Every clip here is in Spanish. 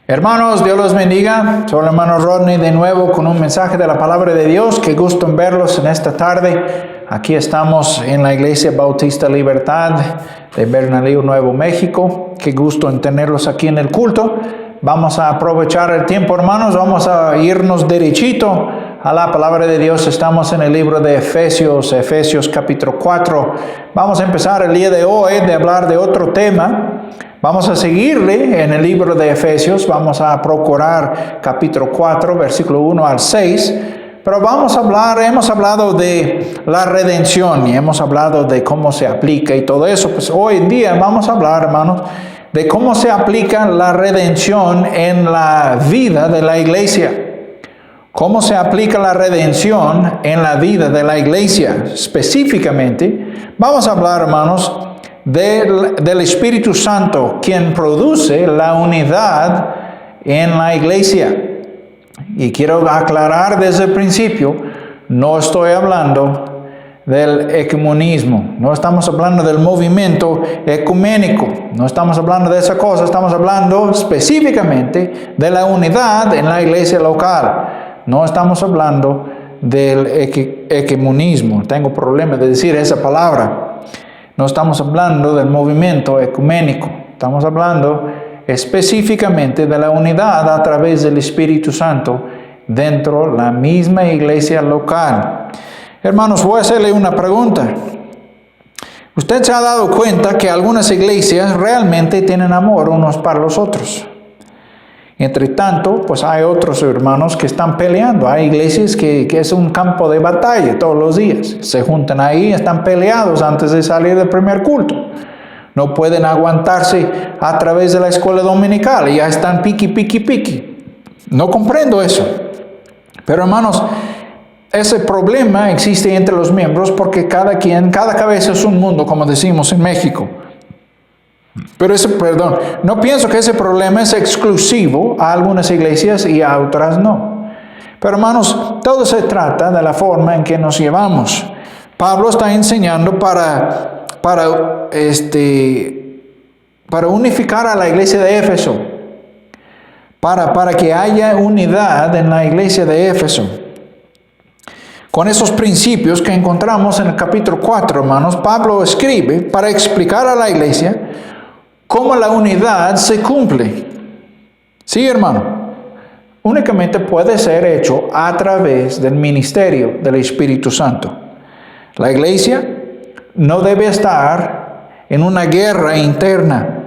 Hermanos, Dios los bendiga. Soy el hermano Rodney de nuevo con un mensaje de la palabra de Dios. Qué gusto en verlos en esta tarde. Aquí estamos en la Iglesia Bautista Libertad de Bernalillo, Nuevo México. Qué gusto en tenerlos aquí en el culto. Vamos a aprovechar el tiempo, hermanos. Vamos a irnos derechito a la palabra de Dios. Estamos en el libro de Efesios capítulo 4. Vamos a empezar el día de hoy de hablar de otro tema. Vamos a seguirle en el libro de Efesios, vamos a procurar capítulo 4, versículo 1 al 6, pero hemos hablado de la redención y hemos hablado de cómo se aplica y todo eso. Pues hoy en día vamos a hablar, hermanos, de cómo se aplica la redención en la vida de la iglesia. ¿Cómo se aplica la redención en la vida de la iglesia? Específicamente, vamos a hablar, hermanos, del Espíritu Santo, quien produce la unidad en la iglesia. Y quiero aclarar desde el principio, no estoy hablando del ecumenismo, no estamos hablando del movimiento ecuménico, no estamos hablando de esa cosa, estamos hablando específicamente de la unidad en la iglesia local. No estamos hablando del ecumenismo, tengo problema de decir esa palabra. No estamos hablando del movimiento ecuménico, estamos hablando específicamente de la unidad a través del Espíritu Santo dentro de la misma iglesia local. Hermanos, voy a hacerle una pregunta. ¿Usted se ha dado cuenta que algunas iglesias realmente tienen amor unos para los otros? Entre tanto, pues hay otros hermanos que están peleando. Hay iglesias que es un campo de batalla todos los días. Se juntan ahí, están peleados antes de salir del primer culto. No pueden aguantarse a través de la escuela dominical y ya están piqui. No comprendo eso. Pero hermanos, ese problema existe entre los miembros porque cada cabeza es un mundo, como decimos en México. Pero no pienso que ese problema es exclusivo a algunas iglesias y a otras no. Pero hermanos, todo se trata de la forma en que nos llevamos. Pablo está enseñando para unificar a la iglesia de Éfeso, para que haya unidad en la iglesia de Éfeso. Con esos principios que encontramos en el capítulo 4, hermanos, Pablo escribe para explicar a la iglesia cómo la unidad se cumple. Sí, hermano. Únicamente puede ser hecho a través del ministerio del Espíritu Santo. La iglesia no debe estar en una guerra interna.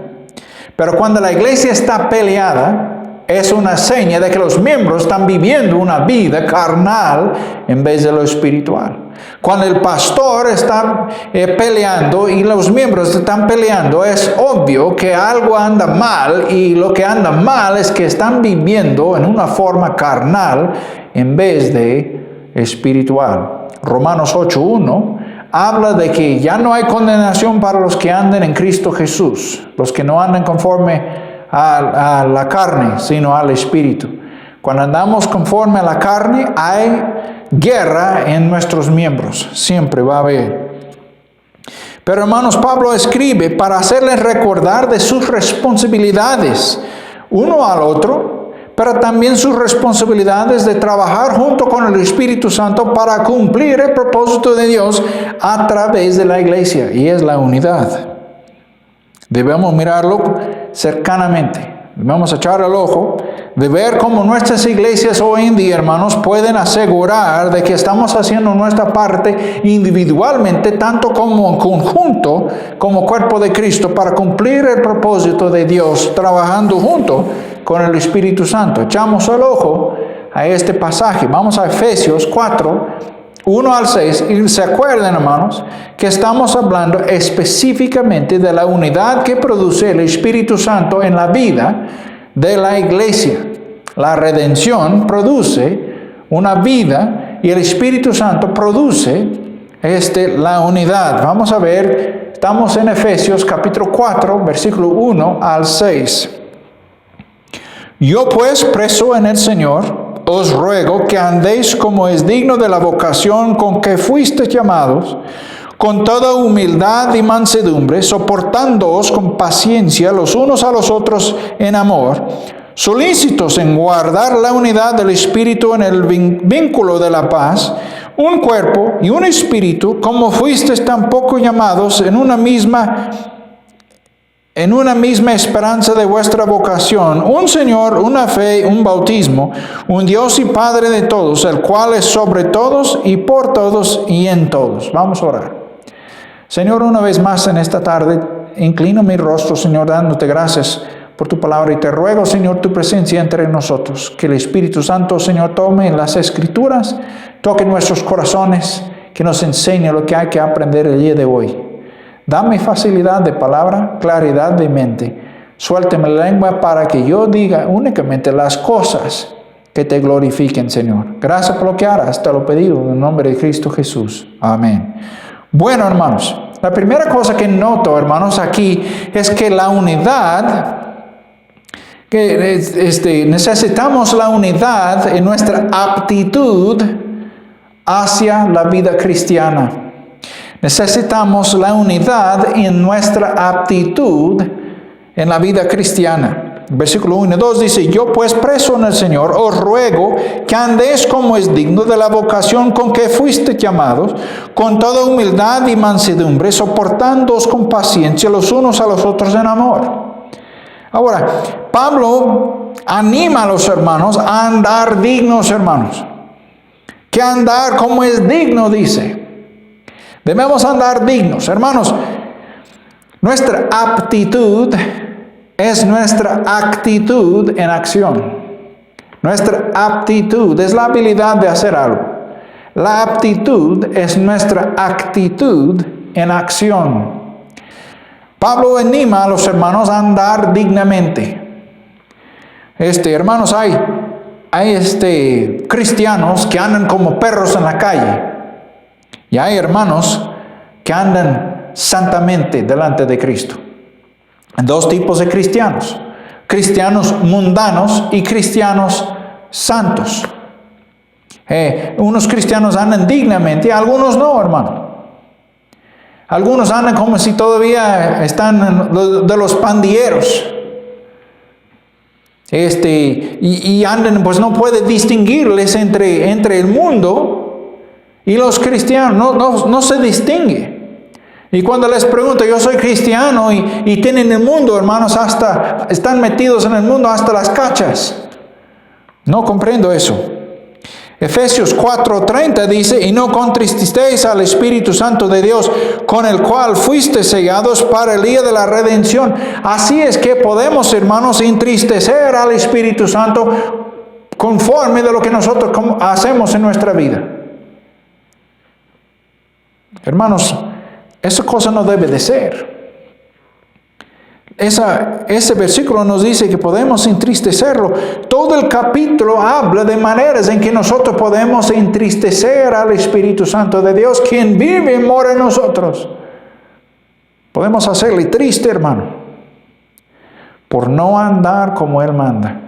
Pero cuando la iglesia está peleada, es una seña de que los miembros están viviendo una vida carnal en vez de lo espiritual. Cuando el pastor está peleando y los miembros están peleando, es obvio que algo anda mal, y lo que anda mal es que están viviendo en una forma carnal en vez de espiritual. Romanos 8:1 habla de que ya no hay condenación para los que andan en Cristo Jesús, los que no andan conforme a la carne, sino al Espíritu. Cuando andamos conforme a la carne, hay guerra en nuestros miembros. Siempre va a haber. Pero hermanos, Pablo escribe para hacerles recordar de sus responsabilidades uno al otro, pero también sus responsabilidades de trabajar junto con el Espíritu Santo para cumplir el propósito de Dios a través de la iglesia, y es la unidad. Debemos mirarlo cercanamente. Debemos echar el ojo de ver cómo nuestras iglesias hoy en día, hermanos, pueden asegurar de que estamos haciendo nuestra parte individualmente, tanto como en conjunto, como cuerpo de Cristo, para cumplir el propósito de Dios, trabajando junto con el Espíritu Santo. Echamos el ojo a este pasaje. Vamos a Efesios 4, 1 al 6, y se acuerdan, hermanos, que estamos hablando específicamente de la unidad que produce el Espíritu Santo en la vida de la iglesia. La redención produce una vida y el Espíritu Santo produce la unidad. Vamos a ver, estamos en Efesios capítulo 4, versículo 1 al 6. Yo pues, preso en el Señor, os ruego que andéis como es digno de la vocación con que fuisteis llamados, con toda humildad y mansedumbre, soportándoos con paciencia los unos a los otros en amor, solícitos en guardar la unidad del Espíritu en el vínculo de la paz, un cuerpo y un espíritu, como fuisteis tampoco llamados en una misma esperanza de vuestra vocación, un Señor, una fe, un bautismo, un Dios y Padre de todos, el cual es sobre todos y por todos y en todos. Vamos a orar. Señor, una vez más en esta tarde, inclino mi rostro, Señor, dándote gracias por tu palabra y te ruego, Señor, tu presencia entre nosotros. Que el Espíritu Santo, Señor, tome las Escrituras, toque nuestros corazones, que nos enseñe lo que hay que aprender el día de hoy. Dame facilidad de palabra, claridad de mente. Suélteme la lengua para que yo diga únicamente las cosas que te glorifiquen, Señor. Gracias por lo que harás, te lo pedido en el nombre de Cristo Jesús. Amén. Bueno, hermanos, la primera cosa que noto, hermanos, aquí es que la unidad, necesitamos la unidad en nuestra aptitud hacia la vida cristiana. Necesitamos la unidad en nuestra aptitud en la vida cristiana. Versículo 1 y 2 dice: yo pues preso en el Señor os ruego que andéis como es digno de la vocación con que fuisteis llamados, con toda humildad y mansedumbre, soportándoos con paciencia los unos a los otros en amor. Ahora, Pablo anima a los hermanos a andar dignos, hermanos. Que andar como es digno, dice. Debemos andar dignos, hermanos. Nuestra aptitud es nuestra actitud en acción. Nuestra aptitud es la habilidad de hacer algo. La aptitud es nuestra actitud en acción. Pablo anima a los hermanos a andar dignamente. Hermanos, hay cristianos que andan como perros en la calle. Y hay hermanos que andan santamente delante de Cristo. Dos tipos de cristianos: cristianos mundanos y cristianos santos. Unos cristianos andan dignamente, algunos no, hermano. Algunos andan como si todavía están de los pandilleros. Y andan, pues no puede distinguirles entre el mundo y los cristianos. No se distingue. Y cuando les pregunto, yo soy cristiano, y tienen el mundo, hermanos, hasta están metidos en el mundo hasta las cachas. No comprendo eso. Efesios 4:30 dice: y no contristéis al Espíritu Santo de Dios, con el cual fuisteis sellados para el día de la redención. Así es que podemos, hermanos, entristecer al Espíritu Santo conforme de lo que nosotros hacemos en nuestra vida. Hermanos, esa cosa no debe de ser. Ese versículo nos dice que podemos entristecerlo. Todo el capítulo habla de maneras en que nosotros podemos entristecer al Espíritu Santo de Dios, quien vive y mora en nosotros. Podemos hacerle triste, hermano, por no andar como Él manda.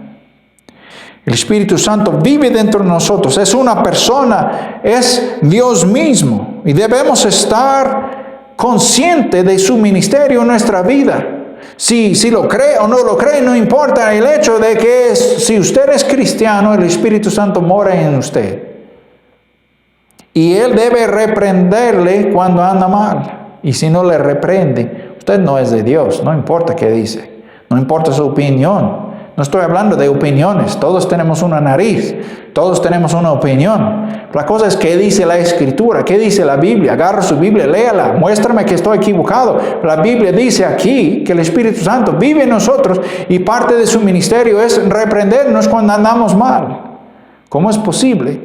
El Espíritu Santo vive dentro de nosotros, es una persona, es Dios mismo, y debemos estar conscientes de su ministerio en nuestra vida. Si lo cree o no lo cree, no importa. El hecho de que si usted es cristiano, el Espíritu Santo mora en usted. Y Él debe reprenderle cuando anda mal. Y si no le reprende, usted no es de Dios. No importa qué dice. No importa su opinión. No estoy hablando de opiniones. Todos tenemos una nariz. Todos tenemos una opinión. La cosa es qué dice la Escritura, qué dice la Biblia. Agarra su Biblia, léala, muéstrame que estoy equivocado. La Biblia dice aquí que el Espíritu Santo vive en nosotros y parte de su ministerio es reprendernos cuando andamos mal. ¿Cómo es posible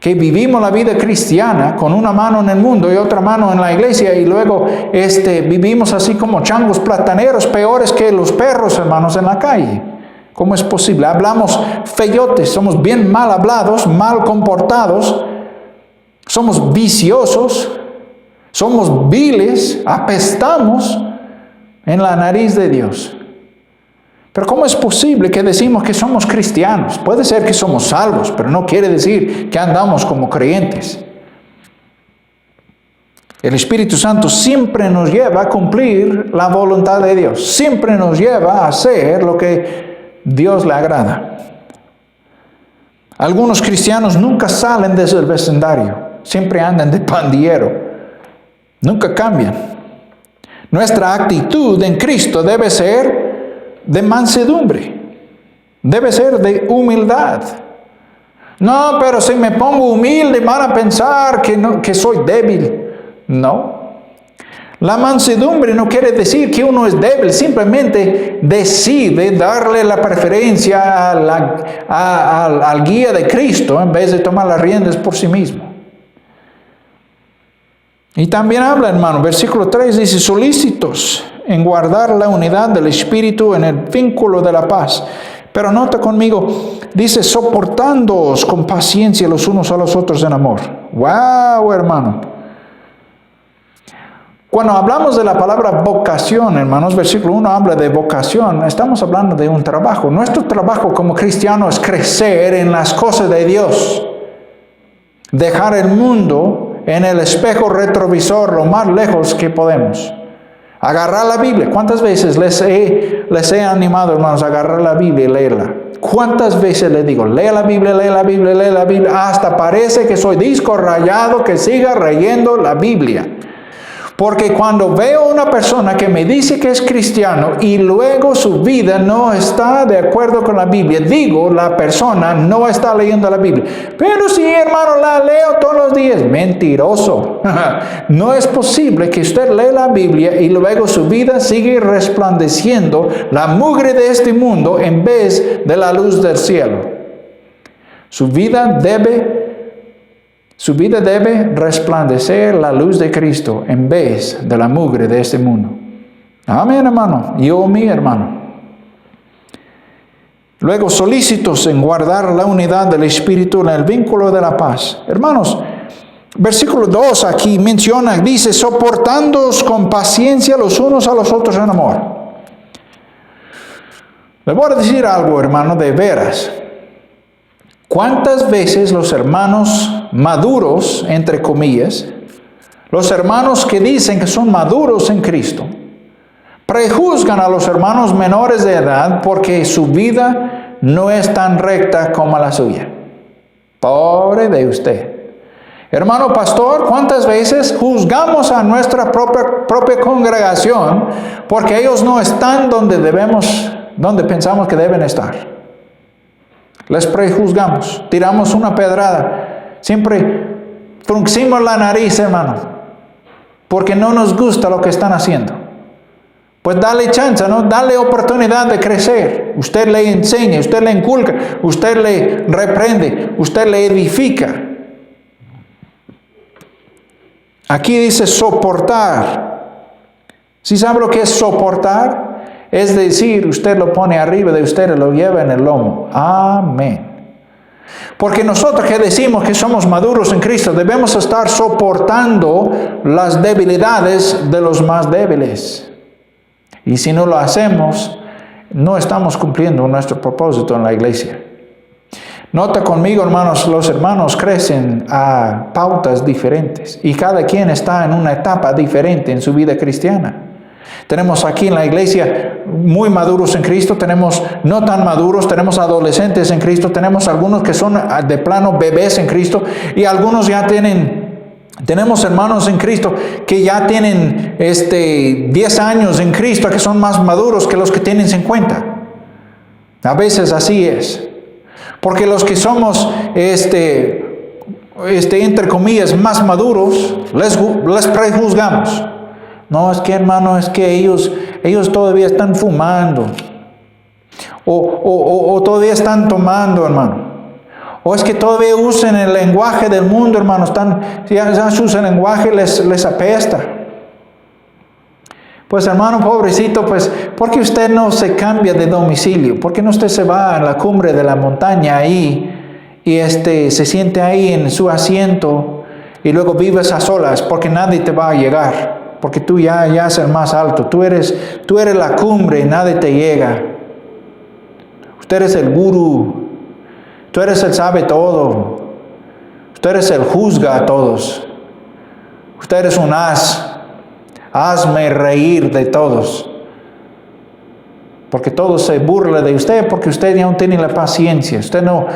que vivimos la vida cristiana con una mano en el mundo y otra mano en la iglesia, y luego vivimos así como changos plataneros, peores que los perros, hermanos, en la calle? ¿Cómo es posible? Hablamos feyotes, somos bien mal hablados, mal comportados, somos viciosos, somos viles, apestamos en la nariz de Dios. Pero ¿cómo es posible que decimos que somos cristianos? Puede ser que somos salvos, pero no quiere decir que andamos como creyentes. El Espíritu Santo siempre nos lleva a cumplir la voluntad de Dios, siempre nos lleva a hacer lo que Dios le agrada. Algunos cristianos nunca salen desde el vecindario, siempre andan de pandillero, nunca cambian. Nuestra actitud en Cristo debe ser de mansedumbre, debe ser de humildad. No, pero si me pongo humilde van a pensar que soy débil. No. La mansedumbre no quiere decir que uno es débil, simplemente decide darle la preferencia al guía de Cristo en vez de tomar las riendas por sí mismo. Y también habla, hermano, versículo 3 dice, solícitos en guardar la unidad del Espíritu en el vínculo de la paz. Pero nota conmigo, dice, soportándoos con paciencia los unos a los otros en amor. ¡Wow, hermano! Cuando hablamos de la palabra vocación, hermanos, versículo 1 habla de vocación, estamos hablando de un trabajo. Nuestro trabajo como cristianos es crecer en las cosas de Dios. Dejar el mundo en el espejo retrovisor lo más lejos que podemos. Agarrar la Biblia. ¿Cuántas veces les he animado, hermanos, a agarrar la Biblia y leerla? ¿Cuántas veces les digo, lea la Biblia, lea la Biblia, lea la Biblia? Hasta parece que soy disco rayado que siga leyendo la Biblia. Porque cuando veo una persona que me dice que es cristiano y luego su vida no está de acuerdo con la Biblia, digo, la persona no está leyendo la Biblia. Pero sí, hermano, la leo todos los días. Mentiroso. No es posible que usted lea la Biblia y luego su vida sigue resplandeciendo la mugre de este mundo en vez de la luz del cielo. Su vida debe resplandecer la luz de Cristo en vez de la mugre de este mundo. Amén, hermano. Yo, mi hermano. Luego, solícitos en guardar la unidad del Espíritu en el vínculo de la paz. Hermanos, versículo 2 aquí menciona, dice, soportándoos con paciencia los unos a los otros en amor. Les voy a decir algo, hermano, de veras. ¿Cuántas veces los hermanos maduros, entre comillas, los hermanos que dicen que son maduros en Cristo, prejuzgan a los hermanos menores de edad porque su vida no es tan recta como la suya? Pobre de usted. Hermano pastor, ¿cuántas veces juzgamos a nuestra propia congregación porque ellos no están donde pensamos que deben estar? Les prejuzgamos, tiramos una pedrada, siempre fruncimos la nariz, hermano, porque no nos gusta lo que están haciendo. Pues dale chance, ¿no? Dale oportunidad de crecer. Usted le enseña, usted le inculca, usted le reprende, usted le edifica. Aquí dice soportar. ¿Sí sabe lo que es soportar? Es decir, usted lo pone arriba de usted y lo lleva en el lomo. Amén. Porque nosotros que decimos que somos maduros en Cristo, debemos estar soportando las debilidades de los más débiles. Y si no lo hacemos, no estamos cumpliendo nuestro propósito en la iglesia. Nota conmigo, hermanos, los hermanos crecen a pautas diferentes. Y cada quien está en una etapa diferente en su vida cristiana. Tenemos aquí en la iglesia muy maduros en Cristo, tenemos no tan maduros, tenemos adolescentes en Cristo, tenemos algunos que son de plano bebés en Cristo y algunos ya tenemos hermanos en Cristo que ya tienen 10 años en Cristo, que son más maduros que los que tienen 50. A veces así es. Porque los que somos, entre comillas, más maduros, les prejuzgamos. No, es que hermano, es que ellos todavía están fumando. O todavía están tomando, hermano. O es que todavía usan el lenguaje del mundo, hermano. Ya su lenguaje les apesta. Pues hermano, pobrecito, pues, ¿por qué usted no se cambia de domicilio? ¿Por qué no usted se va a la cumbre de la montaña ahí y se siente ahí en su asiento y luego vives a solas? Porque nadie te va a llegar. Porque tú ya eres el más alto. Tú eres la cumbre y nadie te llega. Usted eres el gurú. Tú eres el sabe todo. Usted eres el juzga a todos. Usted eres un as. Hazme reír de todos. porque todo se burla de usted, porque usted ya no tiene la paciencia, usted no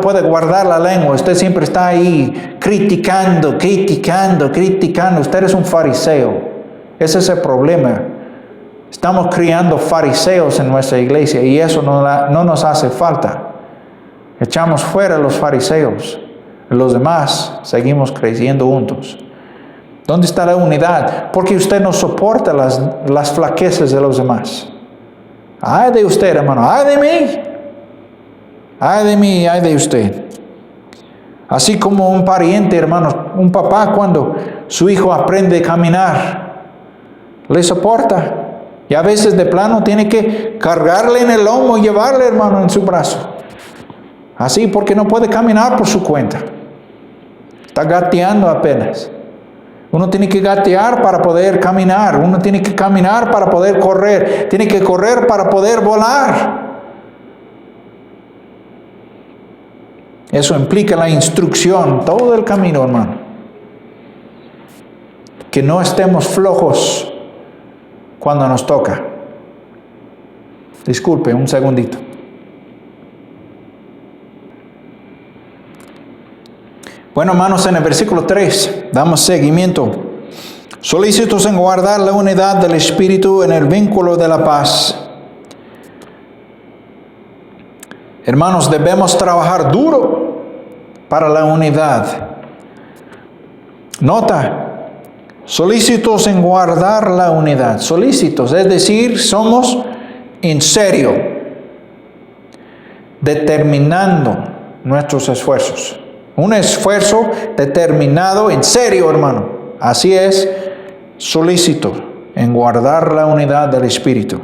puede guardar la lengua, usted siempre está ahí criticando, usted es un fariseo. Ese es el problema. Estamos criando fariseos en nuestra iglesia y eso no nos hace falta. Echamos fuera a los fariseos, los demás seguimos creciendo juntos. ¿Dónde está la unidad? Porque usted no soporta las flaquezas de los demás. Ay de usted, hermano, ay de mí. Ay de mí, ay de usted. Así como un pariente, hermano, un papá cuando su hijo aprende a caminar, le soporta. Y a veces de plano tiene que cargarle en el lomo y llevarle, hermano, en su brazo. Así porque no puede caminar por su cuenta. Está gateando apenas. Uno tiene que gatear para poder caminar. Uno tiene que caminar para poder correr. Tiene que correr para poder volar. Eso implica la instrucción, todo el camino, hermano. Que no estemos flojos cuando nos toca. Disculpe, un segundito. Bueno, hermanos, en el versículo 3, damos seguimiento. Solícitos en guardar la unidad del Espíritu en el vínculo de la paz. Hermanos, debemos trabajar duro para la unidad. Nota, solícitos en guardar la unidad. Solícitos, es decir, somos en serio, determinando nuestros esfuerzos. Un esfuerzo determinado en serio, hermano. Así es, solícito en guardar la unidad del Espíritu.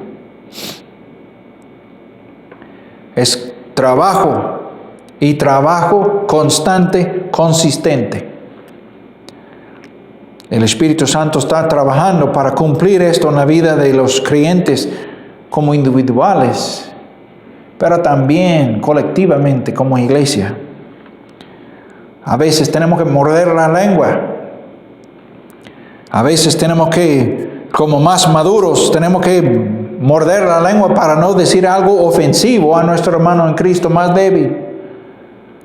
Es trabajo y trabajo constante, consistente. El Espíritu Santo está trabajando para cumplir esto en la vida de los creyentes como individuales, pero también colectivamente como iglesia. A veces tenemos que morder la lengua. A veces tenemos que, como más maduros, tenemos que morder la lengua para no decir algo ofensivo a nuestro hermano en Cristo más débil.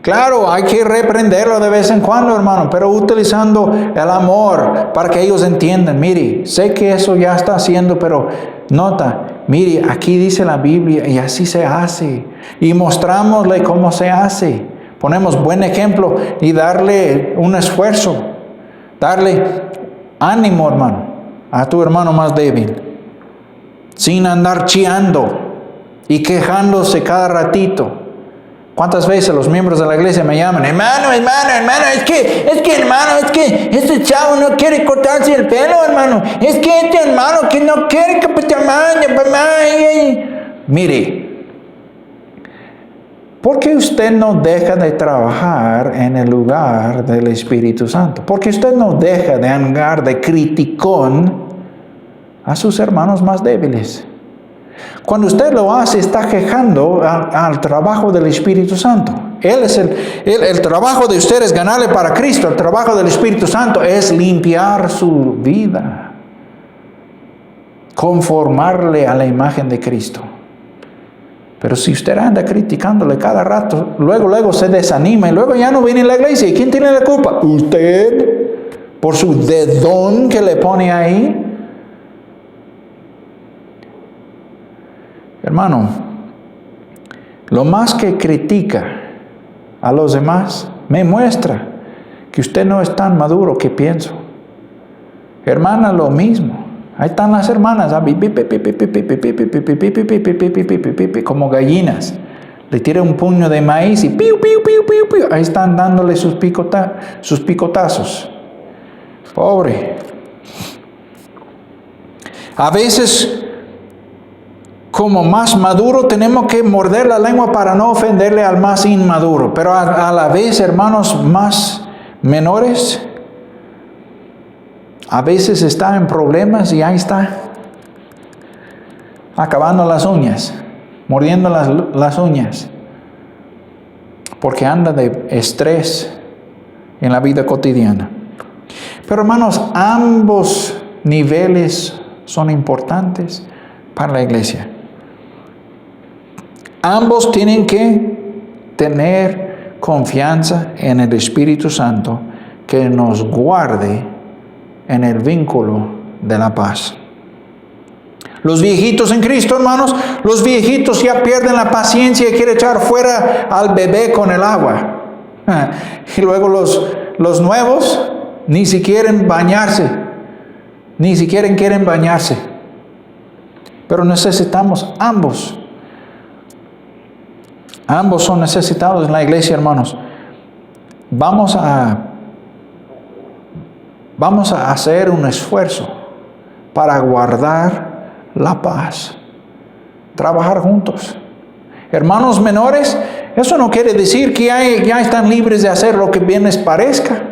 Claro, hay que reprenderlo de vez en cuando, hermano, pero utilizando el amor para que ellos entiendan. Mire, sé que eso ya está haciendo, pero nota, mire, aquí dice la Biblia y así se hace. Y mostrámosle cómo se hace. Ponemos buen ejemplo y darle un esfuerzo, darle ánimo, hermano, a tu hermano más débil, sin andar chiando y quejándose cada ratito. ¿Cuántas veces los miembros de la iglesia me llaman? Hermano, es que este chavo no quiere cortarse el pelo, hermano. Es que este hermano que no quiere que Mire, ¿por qué usted no deja de trabajar en el lugar del Espíritu Santo? ¿Por qué usted no deja de andar de criticón a sus hermanos más débiles? Cuando usted lo hace, está quejando al trabajo del Espíritu Santo. El trabajo de usted es ganarle para Cristo. El trabajo del Espíritu Santo es limpiar su vida, conformarle a la imagen de Cristo. Pero si usted anda criticándole cada rato, luego se desanima y luego ya no viene a la iglesia. ¿Y quién tiene la culpa? Usted, por su dedón que le pone ahí. Hermano, lo más que critica a los demás me muestra que usted no es tan maduro que pienso. Hermana, lo mismo. Ahí están las hermanas, como gallinas. Le tira un puño de maíz y piu, piu, piu, piu, piu. Ahí están dándole sus picotazos. Pobre. A veces, como más maduro, tenemos que morder la lengua para no ofenderle al más inmaduro. Pero a la vez, hermanos más menores, a veces está en problemas y ahí está, acabando las uñas, mordiendo las uñas, porque anda de estrés en la vida cotidiana. Pero hermanos, ambos niveles son importantes para la iglesia. Ambos tienen que tener confianza en el Espíritu Santo que nos guarde en el vínculo de la paz. Los viejitos en Cristo, hermanos, los viejitos ya pierden la paciencia y quieren echar fuera al bebé con el agua. Y luego los nuevos ni siquiera bañarse, ni siquiera quieren bañarse. Pero necesitamos ambos. Ambos son necesitados en la iglesia, hermanos. Vamos a hacer un esfuerzo para guardar la paz. Trabajar juntos. Hermanos menores, eso no quiere decir que ya están libres de hacer lo que bien les parezca.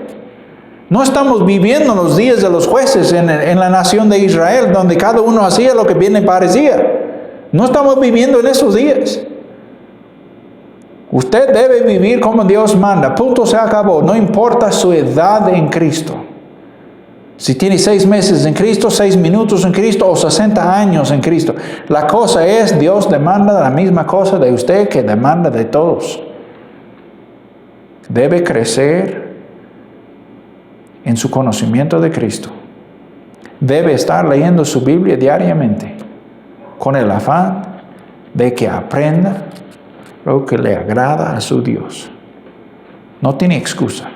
No estamos viviendo los días de los jueces en la nación de Israel, donde cada uno hacía lo que bien le parecía. No estamos viviendo en esos días. Usted debe vivir como Dios manda. Punto, se acabó. No importa su edad en Cristo. Si tiene 6 meses en Cristo, 6 minutos en Cristo o 60 años en Cristo. La cosa es, Dios demanda la misma cosa de usted que demanda de todos. Debe crecer en su conocimiento de Cristo. Debe estar leyendo su Biblia diariamente con el afán de que aprenda lo que le agrada a su Dios. No tiene excusa.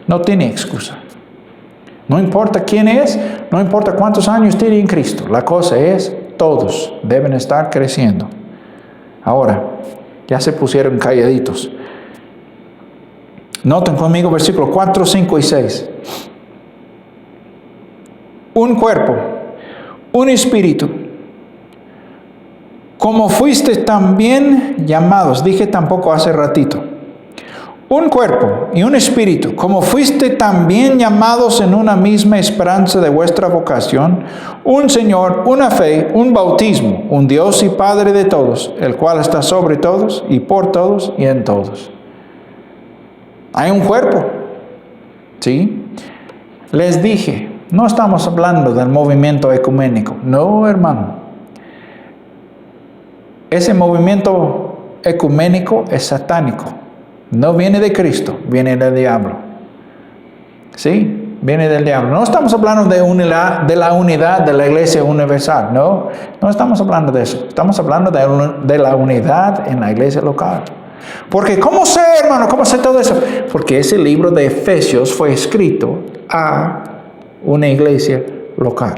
No tiene excusa. No importa quién es, no importa cuántos años tiene en Cristo. La cosa es, todos deben estar creciendo. Ahora, ya se pusieron calladitos. Noten conmigo versículos 4, 5 y 6. Un cuerpo, un espíritu. Como fuiste también llamados, dije tampoco hace ratito. Un cuerpo y un espíritu, como fuiste también llamados en una misma esperanza de vuestra vocación, un Señor, una fe, un bautismo, un Dios y Padre de todos, el cual está sobre todos y por todos y en todos. Hay un cuerpo, ¿sí? Les dije, no estamos hablando del movimiento ecuménico, no, hermano. Ese movimiento ecuménico es satánico. No viene de Cristo, viene del diablo. ¿Sí? Viene del diablo. No estamos hablando de la unidad de la iglesia universal. No estamos hablando de eso. Estamos hablando de la unidad en la iglesia local. Porque, ¿cómo sé, hermano? ¿Cómo sé todo eso? Porque ese libro de Efesios fue escrito a una iglesia local.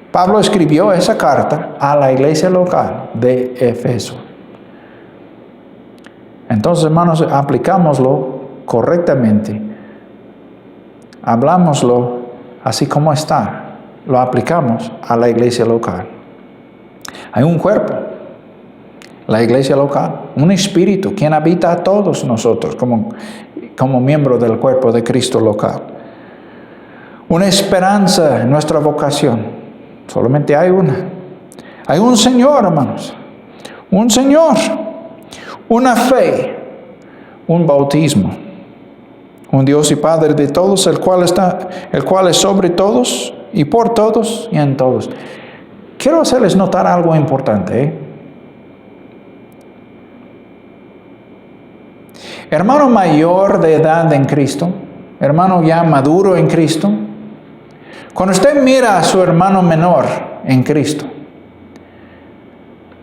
Pablo escribió esa carta a la iglesia local de Efeso. Entonces, hermanos, aplicámoslo correctamente. Hablámoslo así como está. Lo aplicamos a la iglesia local. Hay un cuerpo, la iglesia local. Un espíritu, quien habita a todos nosotros como miembros del cuerpo de Cristo local. Una esperanza en nuestra vocación. Solamente hay una. Hay un Señor, hermanos. Un Señor. Una fe, un bautismo, un Dios y Padre de todos, el cual es sobre todos y por todos y en todos. Quiero hacerles notar algo importante. Hermano mayor de edad en Cristo, hermano ya maduro en Cristo, cuando usted mira a su hermano menor en Cristo,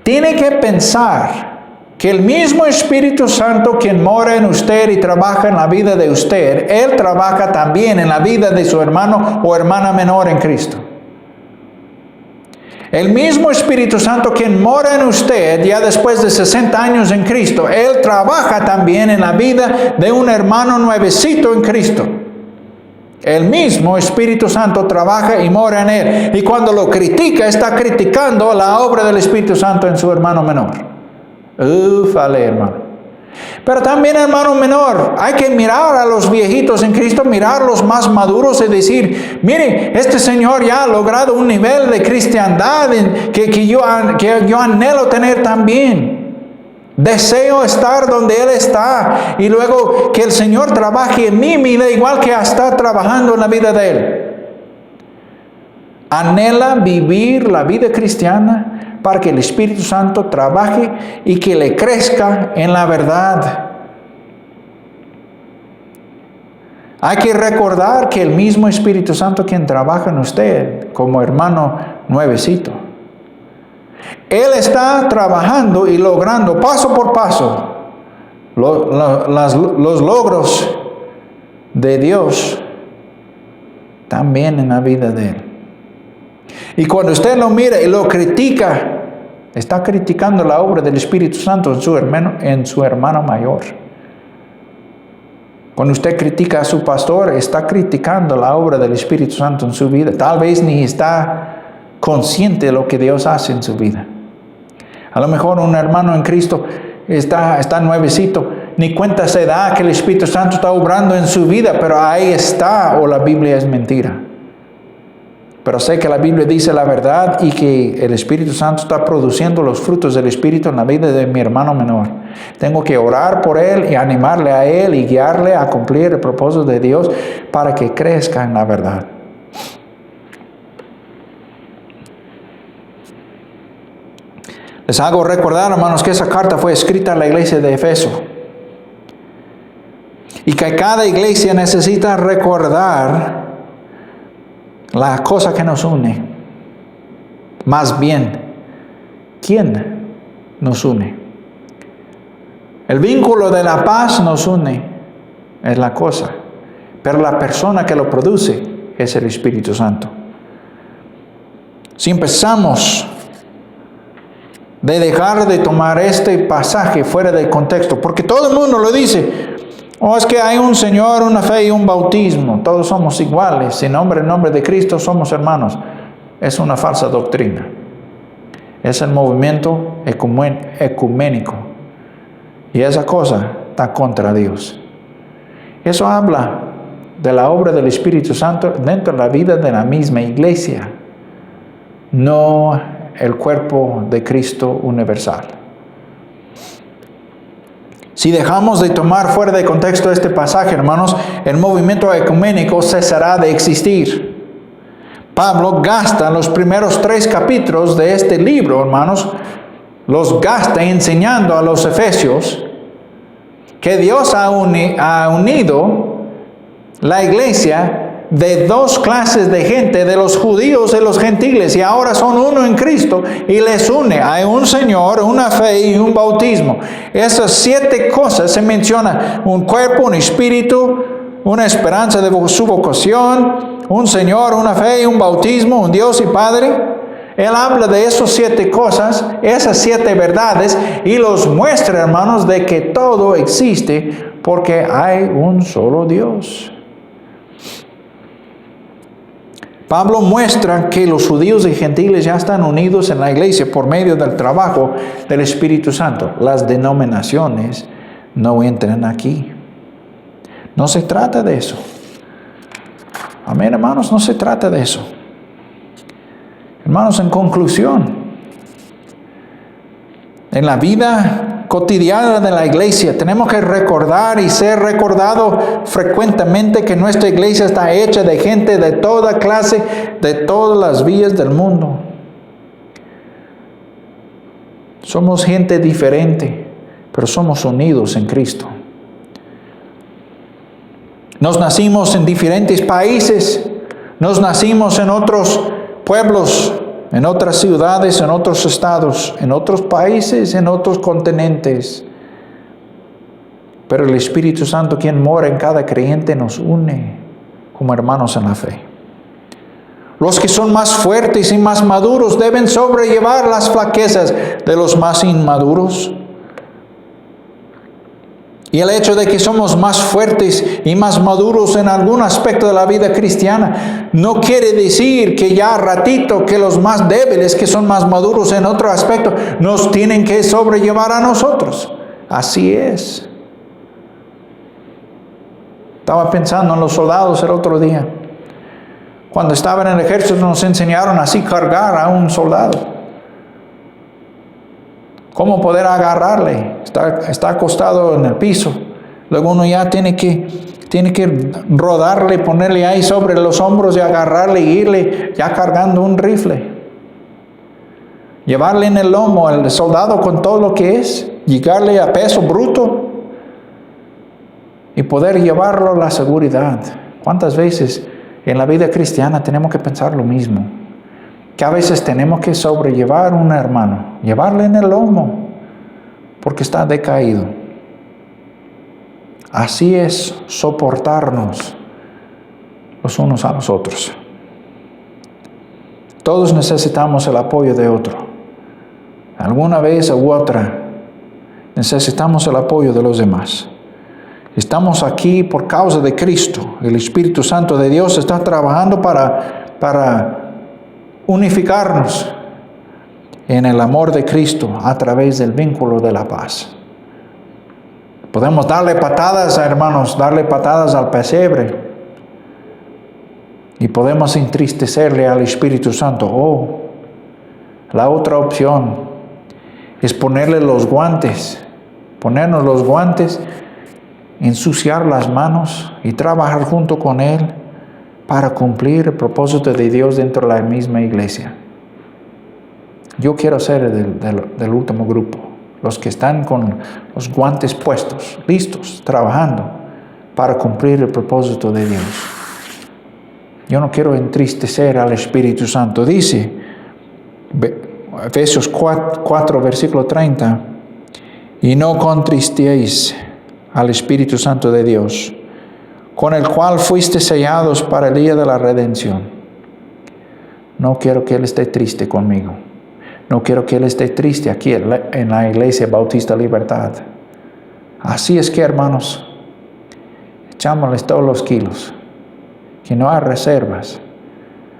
tiene que pensar que el mismo Espíritu Santo quien mora en usted y trabaja en la vida de usted, Él trabaja también en la vida de su hermano o hermana menor en Cristo. El mismo Espíritu Santo quien mora en usted ya después de 60 años en Cristo, Él trabaja también en la vida de un hermano nuevecito en Cristo. El mismo Espíritu Santo trabaja y mora en él. Y cuando lo critica, está criticando la obra del Espíritu Santo en su hermano menor. Ufale, hermano. Pero también, hermano menor, hay que mirar a los viejitos en Cristo, mirar los más maduros y decir, mire, este Señor ya ha logrado un nivel de cristiandad que yo anhelo tener también. Deseo estar donde Él está y luego que el Señor trabaje en mi vida igual que está trabajando en la vida de Él. anhela vivir la vida cristiana para que el Espíritu Santo trabaje y que le crezca en la verdad. Hay que recordar que el mismo Espíritu Santo quien trabaja en usted como hermano nuevecito. Él está trabajando y logrando paso por paso los logros de Dios también en la vida de él. Y cuando usted lo mira y lo critica, está criticando la obra del Espíritu Santo en su hermano mayor. Cuando usted critica a su pastor, está criticando la obra del Espíritu Santo en su vida. Tal vez ni está consciente de lo que Dios hace en su vida. A lo mejor un hermano en Cristo está nuevecito, ni cuenta se da que el Espíritu Santo está obrando en su vida, pero ahí está, o la Biblia es mentira. Pero sé que la Biblia dice la verdad y que el Espíritu Santo está produciendo los frutos del Espíritu en la vida de mi hermano menor. Tengo que orar por él y animarle a él y guiarle a cumplir el propósito de Dios para que crezca en la verdad. Les hago recordar, hermanos, que esa carta fue escrita a la iglesia de Efeso. Y que cada iglesia necesita recordar la cosa que nos une. Más bien, ¿quién nos une? El vínculo de la paz nos une, es la cosa. Pero la persona que lo produce es el Espíritu Santo. Si empezamos de dejar de tomar este pasaje fuera de contexto, porque todo el mundo lo dice, es que hay un Señor, una fe y un bautismo, todos somos iguales, en nombre de Cristo somos hermanos. Es una falsa doctrina. Es el movimiento ecuménico. Y esa cosa está contra Dios. Eso habla de la obra del Espíritu Santo dentro de la vida de la misma iglesia, no el cuerpo de Cristo universal. Si dejamos de tomar fuera de contexto este pasaje, hermanos, el movimiento ecuménico cesará de existir. Pablo gasta los primeros 3 capítulos de este libro, hermanos, los gasta enseñando a los efesios que Dios ha unido la iglesia de 2 clases de gente, de los judíos y los gentiles, y ahora son uno en Cristo y les une. Hay un Señor, una fe y un bautismo. Esas 7 cosas se mencionan: un cuerpo, un espíritu, una esperanza de su vocación, un Señor, una fe y un bautismo, un Dios y Padre. Él habla de esas 7 cosas, esas 7 verdades, y los muestra, hermanos, de que todo existe porque hay un solo Dios. Pablo muestra que los judíos y gentiles ya están unidos en la iglesia por medio del trabajo del Espíritu Santo. Las denominaciones no entran aquí. No se trata de eso. Amén, hermanos, no se trata de eso. Hermanos, en conclusión, en la vida cotidiana de la iglesia tenemos que recordar y ser recordado frecuentemente que nuestra iglesia está hecha de gente de toda clase, de todas las vías del mundo. Somos gente diferente, pero somos unidos en Cristo. Nos nacimos en diferentes países, nos nacimos en otros pueblos, en otras ciudades, en otros estados, en otros países, en otros continentes. Pero el Espíritu Santo, quien mora en cada creyente, nos une como hermanos en la fe. Los que son más fuertes y más maduros deben sobrellevar las flaquezas de los más inmaduros. Y el hecho de que somos más fuertes y más maduros en algún aspecto de la vida cristiana no quiere decir que ya ratito que los más débiles, que son más maduros en otro aspecto, nos tienen que sobrellevar a nosotros. Así es. Estaba pensando en los soldados el otro día. Cuando estaba en el ejército nos enseñaron así cargar a un soldado. ¿Cómo poder agarrarle? Está acostado en el piso. Luego uno ya tiene que rodarle, ponerle ahí sobre los hombros y agarrarle y irle ya cargando un rifle. Llevarle en el lomo al soldado con todo lo que es, llegarle a peso bruto y poder llevarlo a la seguridad. ¿Cuántas veces en la vida cristiana tenemos que pensar lo mismo? Que a veces tenemos que sobrellevar a un hermano, llevarle en el lomo, porque está decaído. Así es soportarnos los unos a los otros. Todos necesitamos el apoyo de otro. Alguna vez u otra necesitamos el apoyo de los demás. Estamos aquí por causa de Cristo. El Espíritu Santo de Dios está trabajando para unificarnos en el amor de Cristo a través del vínculo de la paz. Podemos darle patadas, hermanos, darle patadas al pesebre. Y podemos entristecerle al Espíritu Santo. Oh, la otra opción es ponerle los guantes, ponernos los guantes, ensuciar las manos y trabajar junto con Él para cumplir el propósito de Dios dentro de la misma iglesia. Yo quiero ser del último grupo, los que están con los guantes puestos, listos, trabajando para cumplir el propósito de Dios. Yo no quiero entristecer al Espíritu Santo. Dice Efesios 4, versículo 30, y no contristéis al Espíritu Santo de Dios, con el cual fuiste sellados para el día de la redención. No quiero que Él esté triste conmigo. No quiero que Él esté triste aquí en la Iglesia Bautista Libertad. Así es que, hermanos, echámosles todos los kilos, que no hay reservas.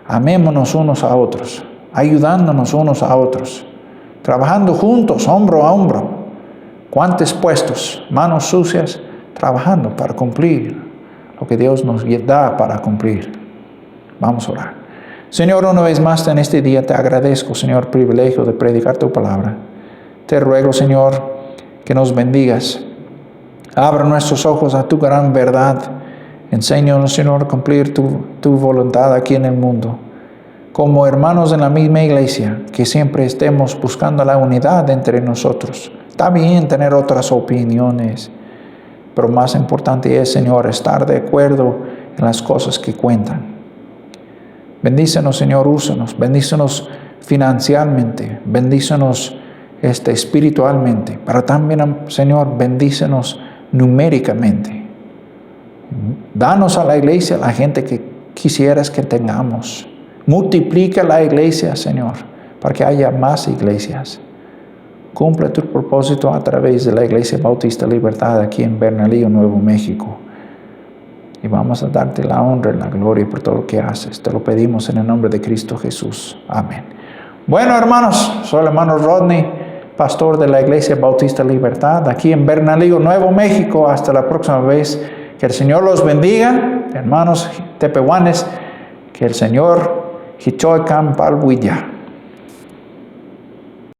Amémonos unos a otros, ayudándonos unos a otros, trabajando juntos, hombro a hombro, guantes puestos, manos sucias, trabajando para cumplir lo que Dios nos da para cumplir. Vamos a orar. Señor, una vez más en este día te agradezco, Señor, el privilegio de predicar tu palabra. Te ruego, Señor, que nos bendigas. Abra nuestros ojos a tu gran verdad. Enséñanos, Señor, a cumplir tu voluntad aquí en el mundo. Como hermanos en la misma iglesia, que siempre estemos buscando la unidad entre nosotros. Está bien tener otras opiniones, pero más importante es, Señor, estar de acuerdo en las cosas que cuentan. Bendícenos, Señor, úsanos. Bendícenos financieramente. Bendícenos espiritualmente. Pero también, Señor, bendícenos numéricamente. Danos a la iglesia la gente que quisieras que tengamos. Multiplica la iglesia, Señor, para que haya más iglesias. Cumple tu propósito a través de la Iglesia Bautista Libertad aquí en Bernalillo, Nuevo México. Y vamos a darte la honra y la gloria por todo lo que haces. Te lo pedimos en el nombre de Cristo Jesús. Amén. Bueno, hermanos, soy el hermano Rodney, pastor de la Iglesia Bautista Libertad aquí en Bernalillo, Nuevo México. Hasta la próxima vez. Que el Señor los bendiga, hermanos tepehuanes. Que el Señor Hichoicam Palhuilla.